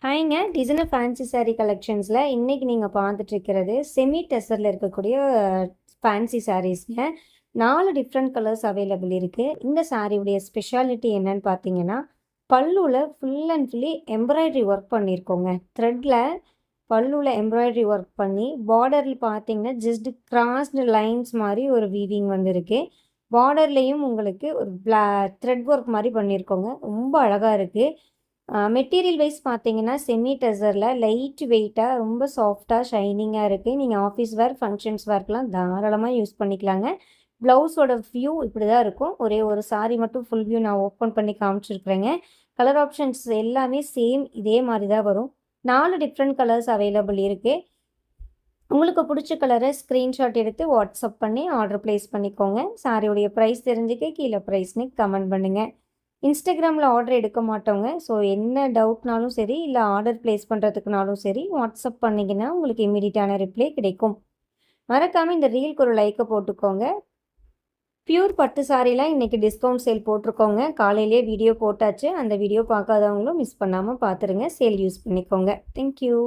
ஹாய்ங்க. Designer fancy sari கலெக்ஷன்ஸில் இன்றைக்கி நீங்கள் பார்த்துட்ருக்கிறது செமி டெசரில் இருக்கக்கூடிய ஃபேன்சி சாரீஸ்ங்க. 4 டிஃப்ரெண்ட் கலர்ஸ் அவைலபிள் இருக்குது. இந்த சாரியுடைய ஸ்பெஷாலிட்டி என்னன்னு பார்த்தீங்கன்னா, பல்லுவில் full and fully embroidery work பண்ணியிருக்கோங்க. த்ரெட்டில் பல்லுவில் எம்ப்ராய்டரி ஒர்க் பண்ணி பார்டரில் பார்த்தீங்கன்னா ஜஸ்ட் கிராஸ்டு லைன்ஸ் மாதிரி ஒரு வீவிங் வந்திருக்கு. பார்டர்லேயும் உங்களுக்கு ஒரு த்ரெட் ஒர்க் மாதிரி பண்ணியிருக்கோங்க. ரொம்ப அழகாக இருக்குது. மெட்டீரியல் வைஸ் பார்த்தீங்கன்னா செமி டெசரில் லைட் வெயிட்டாக ரொம்ப சாஃப்டாக ஷைனிங்காக இருக்குது. நீங்கள் ஆஃபீஸ் வேர் ஃபங்க்ஷன்ஸ் வேர்க்கெலாம் தாராளமாக யூஸ் பண்ணிக்கலாங்க. ப்ளவுஸோட வியூ இப்படி தான் இருக்கும். ஒரே ஒரு சாரீ மட்டும் ஃபுல் வியூ நான் ஓப்பன் பண்ணி காமிச்சிருக்கிறேங்க. கலர் ஆப்ஷன்ஸ் எல்லாமே சேம் இதே மாதிரி தான் வரும். 4 டிஃப்ரெண்ட் கலர்ஸ் அவைலபிள் இருக்குது. உங்களுக்கு பிடிச்ச கலரை ஸ்க்ரீன்ஷாட் எடுத்து வாட்ஸ்அப் பண்ணி ஆர்டர் ப்ளேஸ் பண்ணிக்கோங்க. சாரியுடைய ப்ரைஸ் தெரிஞ்சுக்க கீழே ப்ரைஸ்னு கமெண்ட் பண்ணுங்கள். இன்ஸ்டாகிராமில் ஆர்டர் எடுக்க மாட்டோங்க. ஸோ என்ன டவுட்னாலும் சரி, இல்லை ஆர்டர் ப்ளேஸ் பண்ணுறதுக்குனாலும் சரி, வாட்ஸ்அப் பண்ணிங்கன்னா உங்களுக்கு இமீடியட்டான ரிப்ளை கிடைக்கும். மறக்காமல் இந்த ரீலுக்கு ஒரு லைக்கை போட்டுக்கோங்க. பியூர் பட்டு சாரீலாம் இன்றைக்கி டிஸ்கவுண்ட் சேல் போட்டிருக்கோங்க. காலையிலேயே வீடியோ போட்டாச்சு. அந்த வீடியோ பார்க்காதவங்களும் மிஸ் பண்ணாமல் பார்த்துருங்க. சேல் யூஸ் பண்ணிக்கோங்க. தேங்க்யூ.